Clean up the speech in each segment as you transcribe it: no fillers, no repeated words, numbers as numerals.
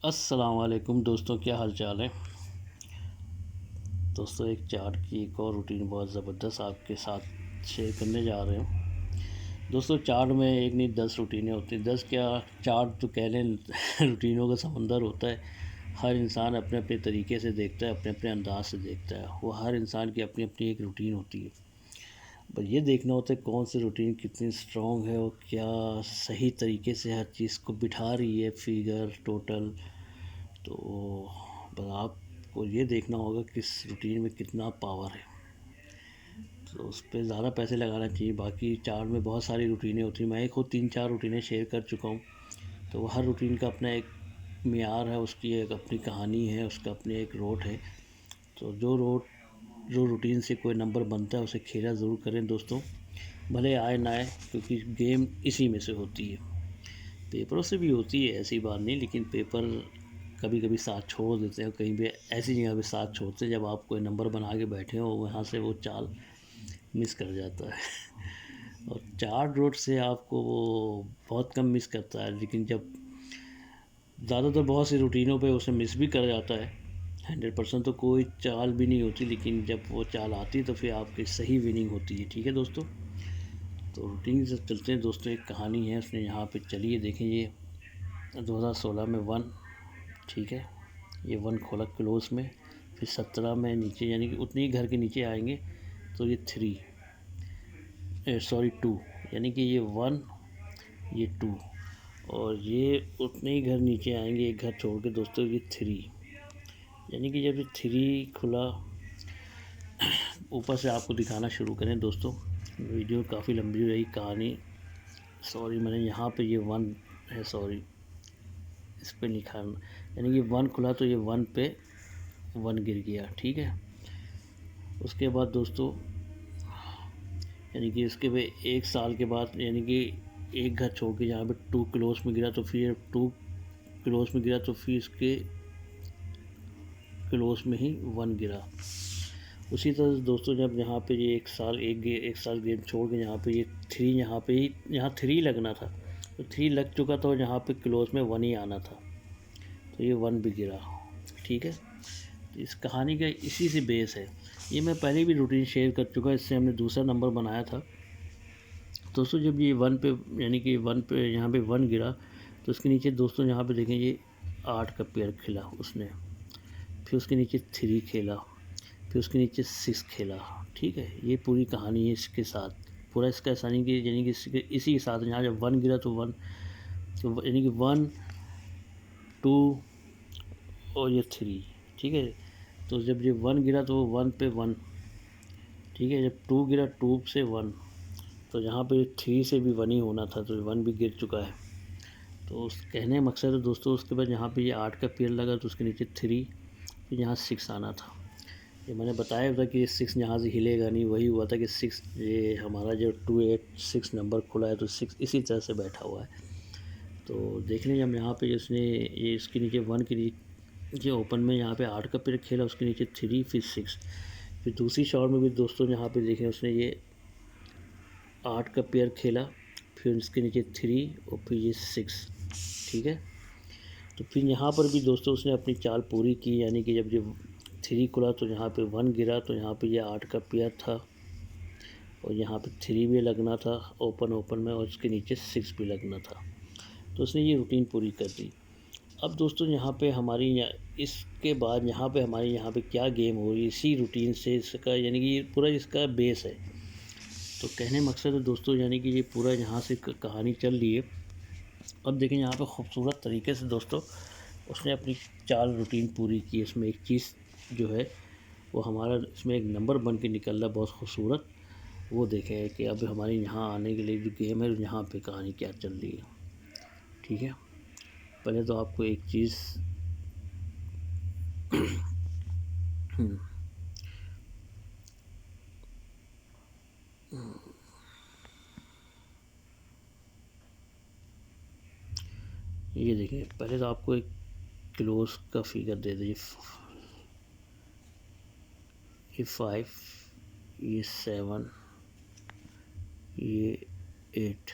अस्सलाम वालेकुम दोस्तों, क्या हाल चाल है। दोस्तों, एक चार्ट की एक और रूटीन बहुत ज़बरदस्त आपके साथ शेयर करने जा रहे हैं। दोस्तों, चार्ट में एक नहीं 10 रूटीनें होती हैं। 10 क्या, चार्ट तो कह लें रूटीनों का समंदर होता है। हर इंसान अपने अपने तरीके से देखता है, अपने अपने अंदाज से देखता है। वो हर इंसान की अपनी अपनी एक रूटीन होती है। पर ये देखना होता है कौन सी रूटीन कितनी स्ट्रॉन्ग है और क्या सही तरीके से हर चीज़ को बिठा रही है, फिगर टोटल। तो बस आपको ये देखना होगा किस रूटीन में कितना पावर है, तो उस पर ज़्यादा पैसे लगाना चाहिए। बाकी चार्ट में बहुत सारी रूटीनें होती हैं। मैं खुद 3-4 रूटीनें शेयर कर चुका हूँ। तो वो हर रूटीन का अपना एक मियार है, उसकी एक अपनी कहानी है, उसका अपनी एक रोट है। तो जो रूटीन से कोई नंबर बनता है उसे खेला ज़रूर करें दोस्तों, भले आए ना आए, क्योंकि गेम इसी में से होती है। पेपरों से भी होती है, ऐसी बात नहीं, लेकिन पेपर कभी कभी साथ छोड़ देते हैं। कहीं पे ऐसी जगह पे साथ छोड़ते हैं जब आप कोई नंबर बना के बैठे हो, वहाँ से वो चाल मिस कर जाता है। और चार्ट रोड से आपको वो बहुत कम मिस करता है, लेकिन जब ज़्यादातर बहुत सी रूटीनों पे उसे मिस भी कर जाता है। 100% तो कोई चाल भी नहीं होती, लेकिन जब वो चाल आती है तो फिर आपकी सही विनिंग होती है। ठीक है दोस्तों, तो रूटीन से चलते हैं दोस्तों। एक कहानी है उसने यहाँ पे, चलिए देखें। ये 2016 में 1, ठीक है, ये 1 खोला क्लोज में। फिर 17 में नीचे, यानी कि उतनी ही घर के नीचे आएंगे तो ये 3, सॉरी 2, यानी कि ये 1, ये 2, और ये उतने ही घर नीचे आएंगे एक घर छोड़ के दोस्तों, ये 3। यानी कि जब ये 3 खुला, ऊपर से आपको दिखाना शुरू करें दोस्तों। वीडियो काफ़ी लंबी रही कहानी, सॉरी, मैंने यहाँ पे ये 1 है, सॉरी, इस पर लिखा। यानी कि 1 खुला तो ये 1 पे 1 गिर गया, ठीक है। उसके बाद दोस्तों, यानी कि इसके पे 1 साल के बाद, यानी कि एक घर छोड़ के यहाँ पे 2 क्लोज में गिरा, तो फिर 2 क्लोज में गिरा, तो फिर इसके क्लोज में ही 1 गिरा। उसी तरह दोस्तों, जब यहाँ पे ये 1 साल गेम छोड़ के यहाँ पे ये 3, यहाँ पे ही, यहाँ 3 लगना था, तो 3 लग चुका था और यहाँ पे क्लोज में 1 ही आना था, तो ये 1 भी गिरा, ठीक है। तो इस कहानी का इसी से बेस है। ये मैं पहले भी रूटीन शेयर कर चुका, इससे हमने दूसरा नंबर बनाया था दोस्तों। जब ये 1 पे, यानी कि 1 पे यहाँ पे 1 गिरा, तो उसके नीचे दोस्तों यहाँ पे देखें, ये 8 का पेयर खेला उसने। फिर उसके नीचे 3 खेला, फिर उसके नीचे 6 खेला, ठीक है। ये पूरी कहानी है इसके साथ। पूरा इसका ऐसा नहीं कि, यानी कि इसी के साथ यहाँ जब 1 गिरा तो 1, तो यानी कि 1, 2 और ये 3, ठीक है। तो जब ये 1 गिरा तो 1 पे 1, ठीक है। जब 2 गिरा, 2 से 1, तो यहाँ पे 3 से भी 1 ही होना था, तो 1 भी गिर चुका है। तो उस कहने का मकसद है दोस्तों, उसके बाद यहाँ पे ये 8 का पेयर लगा, तो उसके नीचे 3, फिर यहाँ 6 आना था। ये मैंने बताया था कि 6 यहाँ से हिलेगा नहीं, वही हुआ था कि 6, ये हमारा जो 286 नंबर खुला है, तो 6 इसी तरह से बैठा हुआ है। तो देख लें, जब यहाँ पे उसने ये इसके नीचे 1 के नीचे ओपन में यहाँ पे 8 का पेयर खेला, उसके नीचे 3, फिर 6। फिर दूसरी शॉट में भी दोस्तों यहाँ पे देखें, उसने ये 8 का पेयर खेला, फिर इसके नीचे 3 और फिर ये 6, ठीक है। तो फिर यहाँ पर भी दोस्तों उसने अपनी चाल पूरी की, यानी कि जब ये 3 खुला तो यहाँ पे 1 गिरा, तो यहाँ पे ये 8 का पेयर था और यहाँ पे 3 भी लगना था ओपन में, और उसके नीचे 6 भी लगना था। तो उसने ये रूटीन पूरी कर दी। अब दोस्तों, यहाँ पे हमारी इसके बाद यहाँ पे हमारी यहाँ पे क्या गेम हो रही है, इसी रूटीन से इसका, यानी कि ये पूरा इसका बेस है। तो कहने मकसद है दोस्तों, यानी कि ये पूरा यहाँ से कहानी चल रही है। अब देखें यहाँ पे खूबसूरत तरीके से दोस्तों उसने अपनी चाल रूटीन पूरी की। इसमें एक चीज़ जो है वो हमारा, इसमें एक नंबर बन के निकल रहा है बहुत खूबसूरत। वो देखें कि अब हमारे यहाँ आने के लिए जो गेम है, यहाँ पे कहानी क्या चल रही है, ठीक है। पहले तो आपको एक चीज़ ये देखें, पहले तो आपको एक क्लोज का फिगर दे दीजिए। ये 5, ये 7, ये 8,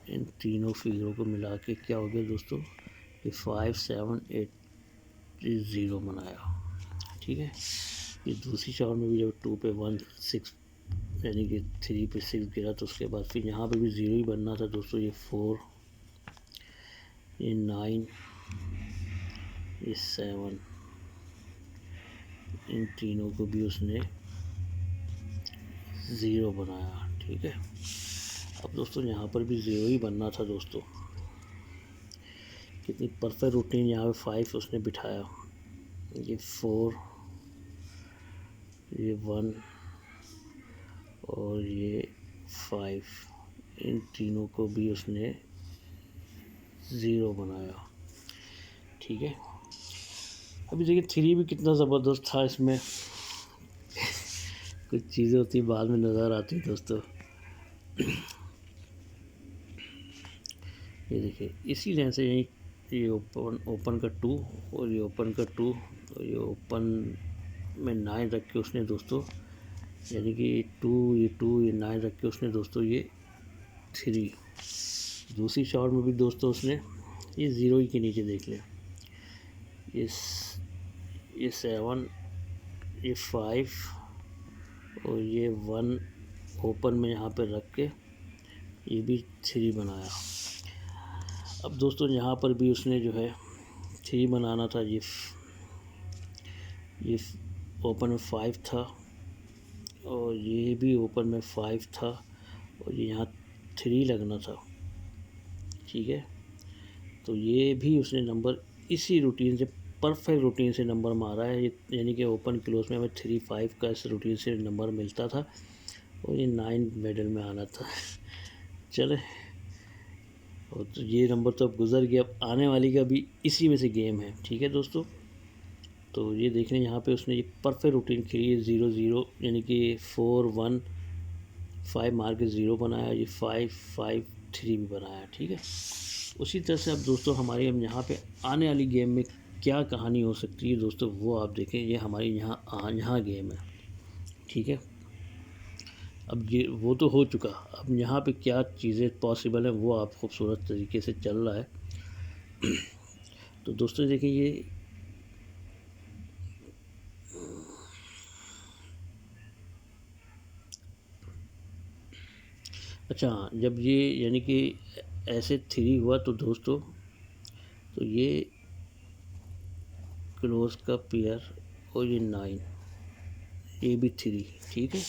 इन तीनों फिगरों को मिला के क्या हो गया दोस्तों, ये 5 7 8 0 बनाया, ठीक है। ये दूसरी शॉट में भी जब 2 पे 1 6 यानी कि 3 पे 6 गिरा तो उसके बाद फिर यहाँ पे भी 0 ही बनना था दोस्तों। ये 4, ये 9, ये 7, इन तीनों को भी उसने 0 बनाया, ठीक है। अब दोस्तों यहाँ पर भी 0 ही बनना था दोस्तों। कितनी परफेक्ट रूटीन, यहाँ पे 5 उसने बिठाया, ये 4, ये 1 और ये 5, इन तीनों को भी उसने 0 बनाया, ठीक है। अभी देखिए 3 भी कितना ज़बरदस्त था इसमें। कुछ चीज़ें होती बाद में नज़र आती दोस्तों। ये देखिए इसी लाइन से यही ये ओपन का 2 और ये ओपन का 2 और ये ओपन में 9 रख के उसने दोस्तों, यानी कि 2 ये 9 रख के उसने दोस्तों ये 3। दूसरी शॉट में भी दोस्तों उसने ये 0 ही के नीचे देख लिया, ये 7, ये 5 और ये 1 ओपन में यहाँ पे रख के ये भी 3 बनाया। अब दोस्तों यहाँ पर भी उसने जो है 3 बनाना था। ये ओपन में 5 था और ये भी ओपन में 5 था और ये यहाँ 3 लगना था, ठीक है। तो ये भी उसने नंबर इसी रूटीन से, परफेक्ट रूटीन से नंबर मारा है। यानी कि ओपन क्लोज में हमें 3 5 का इस रूटीन से नंबर मिलता था और ये 9 मेडल में आना था। चले, और तो ये नंबर तो अब गुजर गया, अब आने वाली का भी इसी में से गेम है, ठीक है दोस्तों। तो ये देख रहे हैं यहाँ पे उसने ये परफेक्ट रूटीन खेली है, 0 0 यानी कि 4 1 5 मार के 0 बनाया, ये 5 5 3 भी बनाया, ठीक है। उसी तरह से अब दोस्तों हमारी अब यहाँ पे आने वाली गेम में क्या कहानी हो सकती है दोस्तों, वो आप देखें। ये हमारी यहाँ गेम है, ठीक है। अब ये वो तो हो चुका, अब यहाँ पे क्या चीज़ें पॉसिबल है वो आप खूबसूरत तरीके से चल रहा है। तो दोस्तों देखिए ये अच्छा, जब ये यानी कि ऐसे 3 हुआ तो दोस्तों, तो ये क्लोज का पेयर और ये 9, ये भी 3, ठीक है।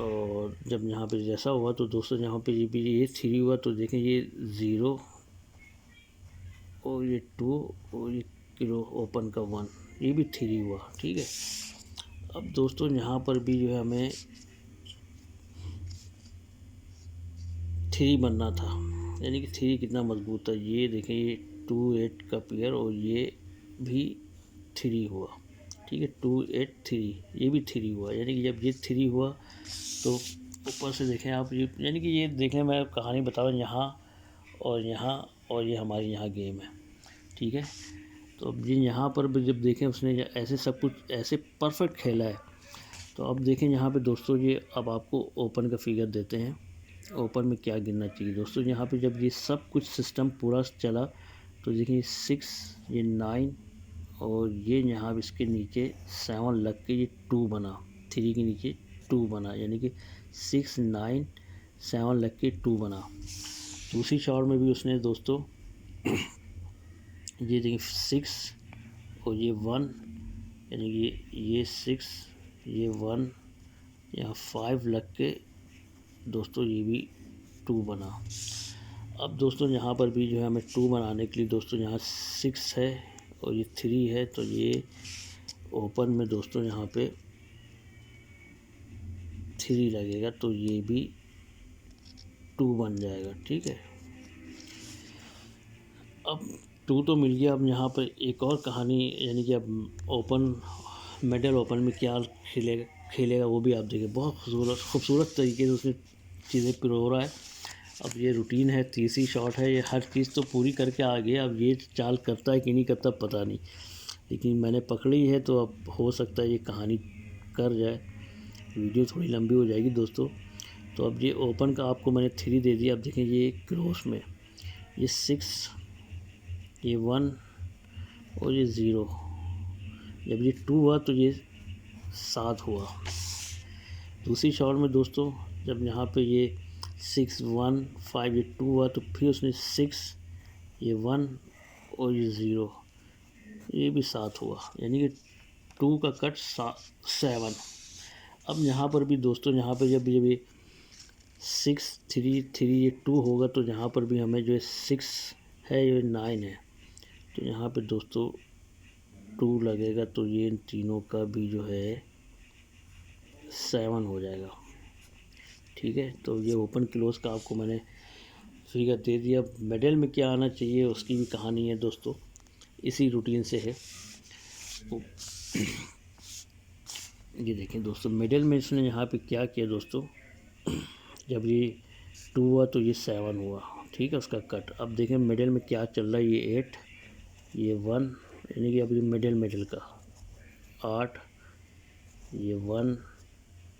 और जब यहाँ पे जैसा हुआ तो दोस्तों यहाँ पे ये 3 हुआ तो देखें ये 0 और ये 2 और ये क्लो ओपन का 1, ये भी 3 हुआ, ठीक है। अब दोस्तों यहाँ पर भी जो है हमें 3 बनना था, यानी कि 3 कितना मजबूत था। ये देखें ये 2 8 का पेयर और ये भी 3 हुआ, ठीक है। 2 8 3, ये भी 3 हुआ, यानी कि जब ये 3 हुआ तो ऊपर से देखें आप, ये यानी कि ये देखें, मैं कहानी बता रहा हूँ, यहाँ और ये हमारी यहाँ गेम है, ठीक है। तो अब ये यहाँ पर भी जब देखें उसने ऐसे सब कुछ ऐसे परफेक्ट खेला है। तो अब देखें यहाँ पे दोस्तों, ये अब आपको ओपन का फिगर देते हैं, ओपन में क्या गिनना चाहिए दोस्तों। यहाँ पे जब ये सब कुछ सिस्टम पूरा चला तो देखिए 6, ये 9 और ये यहाँ इसके नीचे 7 लग के ये 2 बना, 3 के नीचे 2 बना, यानी कि 6 9 7 लग के 2 बना। दूसरी शॉट में भी उसने दोस्तों ये देखिए 6 और ये 1, यानी कि ये 6 ये 1 यहाँ 5 लग के दोस्तों ये भी 2 बना। अब दोस्तों यहाँ पर भी जो है हमें 2 बनाने के लिए दोस्तों यहाँ 6 है और ये 3 है, तो ये ओपन में दोस्तों यहाँ पे 3 लगेगा तो ये भी 2 बन जाएगा, ठीक है। अब 2 तो मिल गया। अब यहाँ पर एक और कहानी, यानी कि अब ओपन मेडल ओपन में क्या खेलेगा वो भी आप देखिए, बहुत खूबसूरत तरीके से उसने चीज़ें पिरो रहा है। अब ये रूटीन है, तीसरी शॉट है, ये हर चीज़ तो पूरी करके आ गया। अब ये चाल करता है कि नहीं करता पता नहीं, लेकिन मैंने पकड़ी है तो अब हो सकता है ये कहानी कर जाए। वीडियो थोड़ी लंबी हो जाएगी दोस्तों। तो अब ये ओपन का आपको मैंने 3 दे दिया। अब देखें ये क्लोज में ये 6, ये 1 और ये 0। जब ये 2 हुआ तो ये 7 हुआ। दूसरी शॉट में दोस्तों जब यहाँ पे ये 6 1 5 ये 2 हुआ तो फिर उसने 6, ये 1 और ये 0, ये भी 7 हुआ, यानी कि 2 का कट 7। अब यहाँ पर भी दोस्तों यहाँ पे जब ये 6 3 3 ये 2 होगा तो यहाँ पर भी हमें जो है 6 है, ये 9 है, तो यहाँ पे दोस्तों 2 लगेगा तो ये इन तीनों का भी जो है 7 हो जाएगा। ठीक है, तो ये ओपन क्लोज का आपको मैंने फिगर दे दिया। मिडिल में क्या आना चाहिए उसकी भी कहानी है दोस्तों, इसी रूटीन से है। ये देखें दोस्तों, मिडिल में इसने यहाँ पे क्या किया दोस्तों, जब ये 2 हुआ तो ये 7 हुआ, ठीक है, उसका कट। अब देखें मिडिल में क्या चल रहा है, ये 8, ये 1, यानी कि अब ये मिडिल का 8, ये 1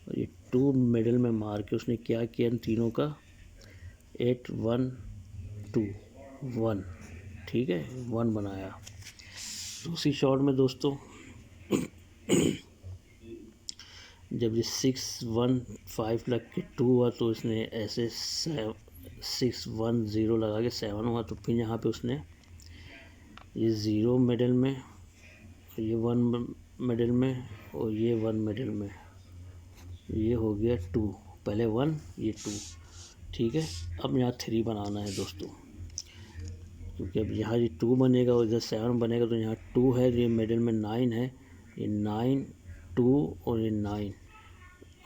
और ये 2 मिडिल में मार के उसने क्या किया इन तीनों का 8 1 2 1, ठीक है, 1 बनाया। दूसरी शॉट में दोस्तों जब ये 6 1 5 लग के 2 हुआ तो इसने ऐसे 6 1 0 लगा के 7 हुआ, तो फिर यहाँ पे उसने ये 0 मिडिल में, ये 1 मिडिल में और ये 1 मिडिल में, ये हो गया 2, पहले 1 ये 2, ठीक है। अब यहाँ 3 बनाना है दोस्तों, क्योंकि अब यहाँ ये 2 बनेगा और इधर 7 बनेगा, तो यहाँ 2 है, ये मिडिल में 9 है, ये 9 2 और ये 9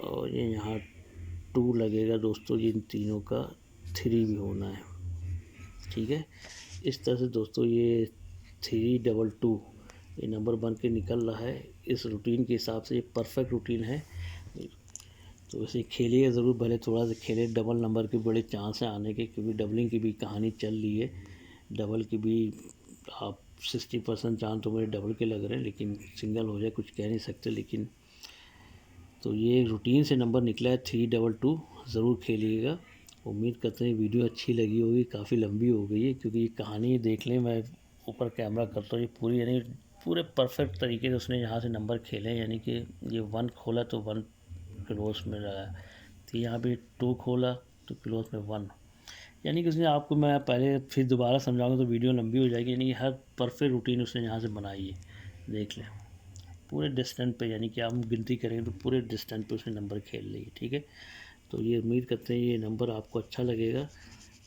और ये यहाँ 2 लगेगा दोस्तों, ये इन तीनों का 3 भी होना है, ठीक है। इस तरह से दोस्तों ये 3 2 2 ये नंबर बन के निकल रहा है। इस रूटीन के हिसाब से ये परफेक्ट रूटीन है, तो इसे खेलिए ज़रूर, भले थोड़ा सा खेले। डबल नंबर के बड़े चांस हैं आने के, क्योंकि डबलिंग की भी कहानी चल रही है, डबल की भी आप 60% चांस तो मेरे डबल के लग रहे हैं, लेकिन सिंगल हो जाए कुछ कह नहीं सकते। लेकिन तो ये रूटीन से नंबर निकला है 3 2 2, ज़रूर खेलिएगा। उम्मीद करते हैं वीडियो अच्छी लगी होगी, काफ़ी लंबी हो गई है, क्योंकि ये कहानी देख लें, मैं ऊपर कैमरा करता हूँ, ये पूरी यानी पूरे परफेक्ट तरीके से उसने यहाँ से नंबर खेले, यानी कि ये 1 खोला तो 1 क्लोज में रहा, तो यहाँ पे 2 खोला तो क्लोज में 1, यानी कि उसने आपको, मैं पहले फिर दोबारा समझाऊंगा तो वीडियो लंबी हो जाएगी, यानी कि हर परफेक्ट रूटीन उसने यहाँ से बनाई है, देख लें पूरे डिस्टेंस पे, यानी कि आप गिनती करेंगे तो पूरे डिस्टेंस पे उसने नंबर खेल ली है, ठीक है। तो ये उम्मीद करते हैं ये नंबर आपको अच्छा लगेगा,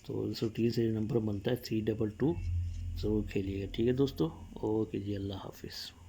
तो इस रूटीन से ये नंबर बनता है 3 2 2, ज़रूर खेलिएगा, ठीक है दोस्तों। ओके जी, अल्लाह हाफिज़।